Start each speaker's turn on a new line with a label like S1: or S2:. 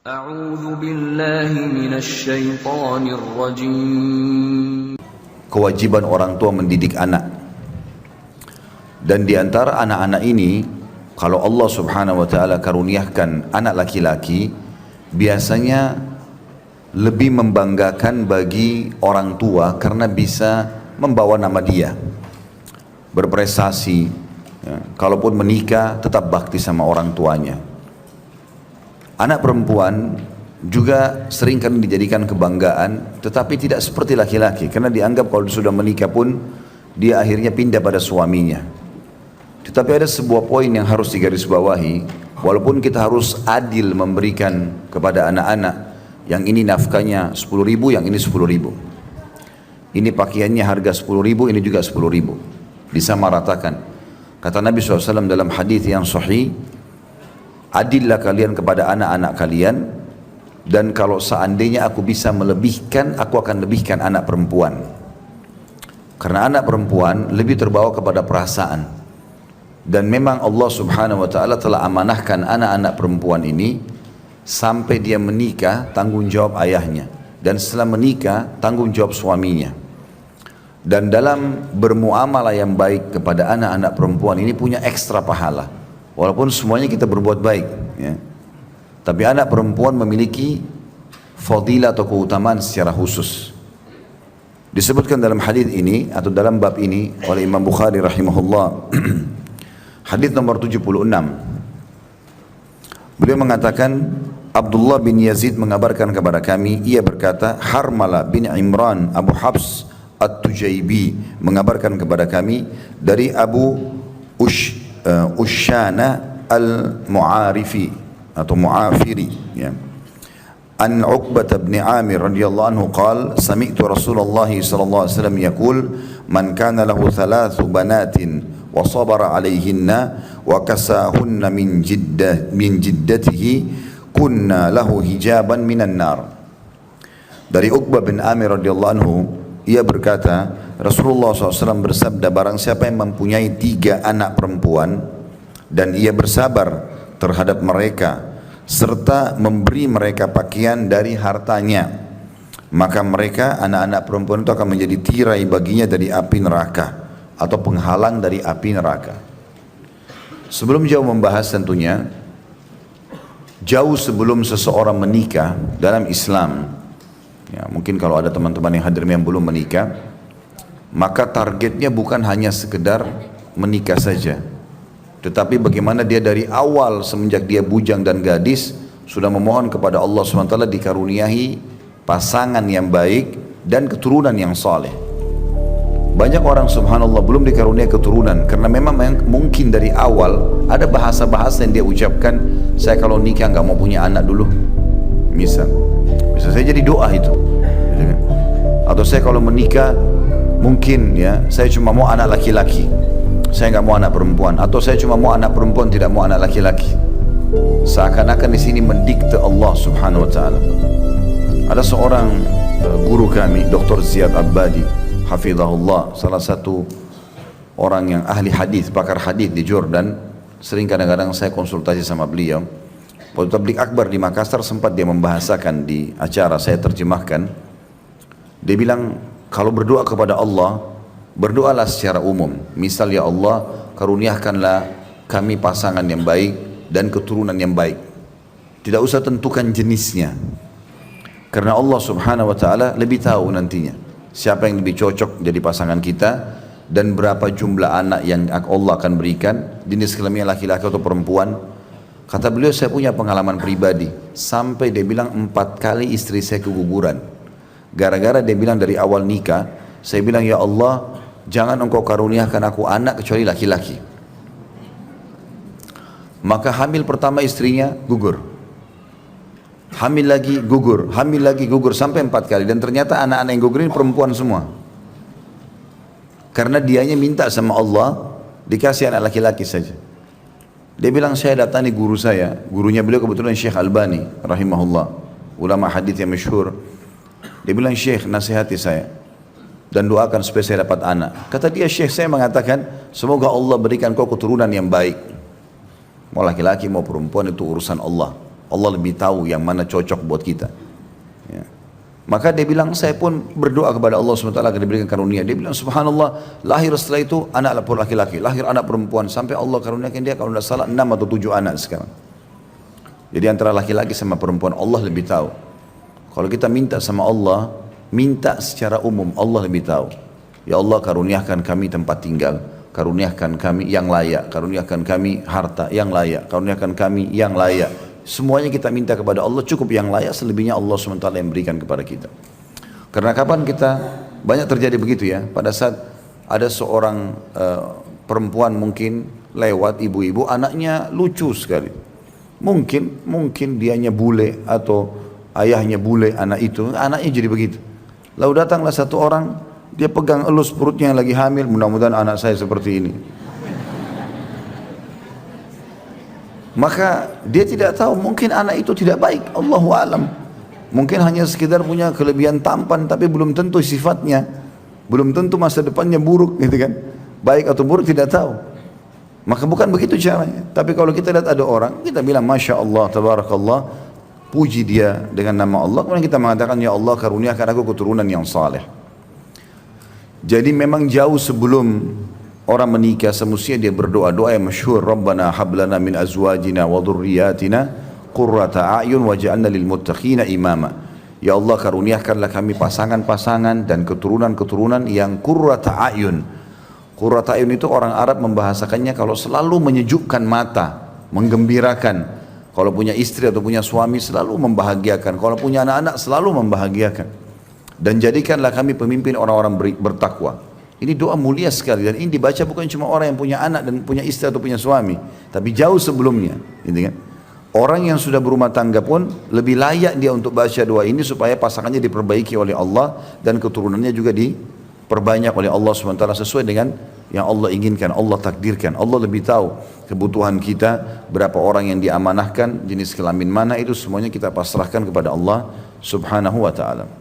S1: أعوذ بالله من الشيطان الرجيم.
S2: Kewajiban orang tua mendidik anak. Dan di antara anak-anak ini, kalau Allah Subhanahu wa taala karuniakan anak laki-laki, biasanya lebih membanggakan bagi orang tua karena bisa membawa nama dia, berprestasi, ya. Kalaupun menikah tetap bakti sama orang tuanya. Anak perempuan juga sering kan dijadikan kebanggaan, tetapi tidak seperti laki-laki, karena dianggap kalau sudah menikah pun dia akhirnya pindah pada suaminya. Tetapi ada sebuah poin yang harus digarisbawahi, walaupun kita harus adil memberikan kepada anak-anak, yang ini nafkahnya 10.000, yang ini 10.000. Ini pakaiannya harga 10.000, ini juga 10.000. Disamaratakan. Kata Nabi SAW dalam hadis yang sahih, adillah kalian kepada anak-anak kalian, dan kalau seandainya aku bisa melebihkan, aku akan lebihkan anak perempuan. Karena anak perempuan lebih terbawa kepada perasaan. Dan memang Allah Subhanahu wa taala telah amanahkan anak-anak perempuan ini sampai dia menikah, tanggung jawab ayahnya, dan setelah menikah tanggung jawab suaminya. Dan dalam bermuamalah yang baik kepada anak-anak perempuan ini punya ekstra pahala, walaupun semuanya kita berbuat baik, ya. Tapi anak perempuan memiliki fadilah atau keutamaan secara khusus. Disebutkan dalam hadis ini atau dalam bab ini oleh Imam Bukhari rahimahullah. Hadis nomor 76. Beliau mengatakan, Abdullah bin Yazid mengabarkan kepada kami, ia berkata, Harmala bin Imran Abu Habs At-Tujaibi mengabarkan kepada kami dari Abu Ushana Al-Mu'arifi atau Mu'afiri, ya. An Uqbah bin Amir radhiyallahu anhu qala sami'tu Rasulullah sallallahu alaihi wasallam yaqul man kana lahu thalathu banatin wa sabara alaihinna wa kasahunna min jiddatihi kunna lahu hijaban minan nar. Dari Uqbah bin Amir radhiyallahu anhu, ia berkata, Rasulullah SAW bersabda, barang siapa yang mempunyai 3 anak perempuan dan ia bersabar terhadap mereka serta memberi mereka pakaian dari hartanya, maka mereka, anak-anak perempuan itu akan menjadi tirai baginya dari api neraka atau penghalang dari api neraka. Sebelum jauh membahas, tentunya jauh sebelum seseorang menikah dalam Islam, ya, mungkin kalau ada teman-teman yang hadir yang belum menikah, maka targetnya bukan hanya sekedar menikah saja, tetapi bagaimana dia dari awal semenjak dia bujang dan gadis sudah memohon kepada Allah SWT dikaruniai pasangan yang baik dan keturunan yang saleh. Banyak orang subhanallah belum dikaruniai keturunan karena memang mungkin dari awal ada bahasa-bahasa yang dia ucapkan, saya kalau nikah nggak mau punya anak dulu, misal saya jadi doa itu, atau saya kalau menikah mungkin ya saya cuma mau anak laki-laki, saya nggak mau anak perempuan, atau saya cuma mau anak perempuan tidak mau anak laki-laki. Seakan-akan di sini mendikte Allah Subhanahu wa taala. Ada seorang guru kami, Dr. Ziyad Abbadi hafizahullah, salah satu orang yang ahli hadis, pakar hadis di Jordan. Sering kadang-kadang saya konsultasi sama beliau. Waktu tabligh akbar di Makassar sempat dia membahasakan di acara, saya terjemahkan. Dia bilang, kalau berdoa kepada Allah, berdoalah secara umum. Misal, ya Allah, karuniakanlah kami pasangan yang baik dan keturunan yang baik. Tidak usah tentukan jenisnya, karena Allah Subhanahu wa taala lebih tahu nantinya siapa yang lebih cocok jadi pasangan kita dan berapa jumlah anak yang Allah akan berikan, jenis kelaminnya laki-laki atau perempuan. Kata beliau, saya punya pengalaman pribadi, sampai dia bilang 4 kali istri saya keguguran. Gara-gara dia bilang dari awal nikah, saya bilang, ya Allah, jangan engkau karuniakan aku anak kecuali laki-laki. Maka hamil pertama istrinya gugur, hamil lagi gugur, hamil lagi gugur, sampai 4 kali. Dan ternyata anak-anak yang gugur ini perempuan semua, karena dianya minta sama Allah dikasih anak laki-laki saja. Dia bilang, saya datangi guru saya, gurunya beliau kebetulan Syekh Albani rahimahullah, ulama hadis yang masyhur. Dia bilang, Syekh, nasihati saya dan doakan supaya saya dapat anak. Kata dia, Syekh, saya mengatakan semoga Allah berikan kau keturunan yang baik. Mau laki-laki mau perempuan itu urusan Allah. Allah lebih tahu yang mana cocok buat kita. Ya. Maka dia bilang, saya pun berdoa kepada Allah SWT agar diberikan karunia. Dia bilang, subhanallah, lahir setelah itu anak laki-laki, lahir anak perempuan, sampai Allah karuniakan dia kalau tidak salah 6 atau 7 anak sekarang. Jadi antara laki-laki sama perempuan Allah lebih tahu. Kalau kita minta sama Allah, minta secara umum, Allah lebih tahu. Ya Allah, karuniakan kami tempat tinggal, karuniakan kami yang layak, karuniakan kami harta yang layak, karuniakan kami yang layak. Semuanya kita minta kepada Allah, cukup yang layak, selebihnya Allah SWT yang berikan kepada kita. Karena kapan kita, banyak terjadi begitu ya, pada saat ada seorang perempuan mungkin lewat, ibu-ibu, anaknya lucu sekali. Mungkin dianya bule atau ayahnya bule, anaknya jadi begitu. Lalu datanglah satu orang, dia pegang elus perutnya yang lagi hamil, mudah-mudahan anak saya seperti ini. Maka dia tidak tahu, mungkin anak itu tidak baik, Allahu a'lam. Mungkin hanya sekedar punya kelebihan tampan, tapi belum tentu sifatnya, belum tentu masa depannya buruk gitu kan. Baik atau buruk tidak tahu. Maka bukan begitu caranya. Tapi kalau kita lihat ada orang, kita bilang Masya Allah, Tabarakallah, puji dia dengan nama Allah, kemudian kita mengatakan, ya Allah karuniakan aku keturunan yang saleh. Jadi memang jauh sebelum orang menikah semestinya dia berdoa, doa yang masyhur, Rabbana hablana min azwajina wa dhurriyyatina qurrata a'yun waj'alna lil muttaqina imama. Ya Allah karuniakanlah kami pasangan-pasangan dan keturunan-keturunan yang qurrata a'yun. Qurrata a'yun itu orang Arab membahasakannya kalau selalu menyejukkan mata, menggembirakan. Kalau punya istri atau punya suami selalu membahagiakan, kalau punya anak-anak selalu membahagiakan. Dan jadikanlah kami pemimpin orang-orang bertakwa. Ini doa mulia sekali, dan ini dibaca bukan cuma orang yang punya anak dan punya istri atau punya suami, tapi jauh sebelumnya, gitu kan? Orang yang sudah berumah tangga pun lebih layak dia untuk baca doa ini supaya pasangannya diperbaiki oleh Allah dan keturunannya juga diperbanyak oleh Allah SWT sesuai dengan yang Allah inginkan, Allah takdirkan. Allah lebih tahu kebutuhan kita, berapa orang yang diamanahkan, jenis kelamin mana, itu semuanya kita pasrahkan kepada Allah Subhanahu wa ta'ala.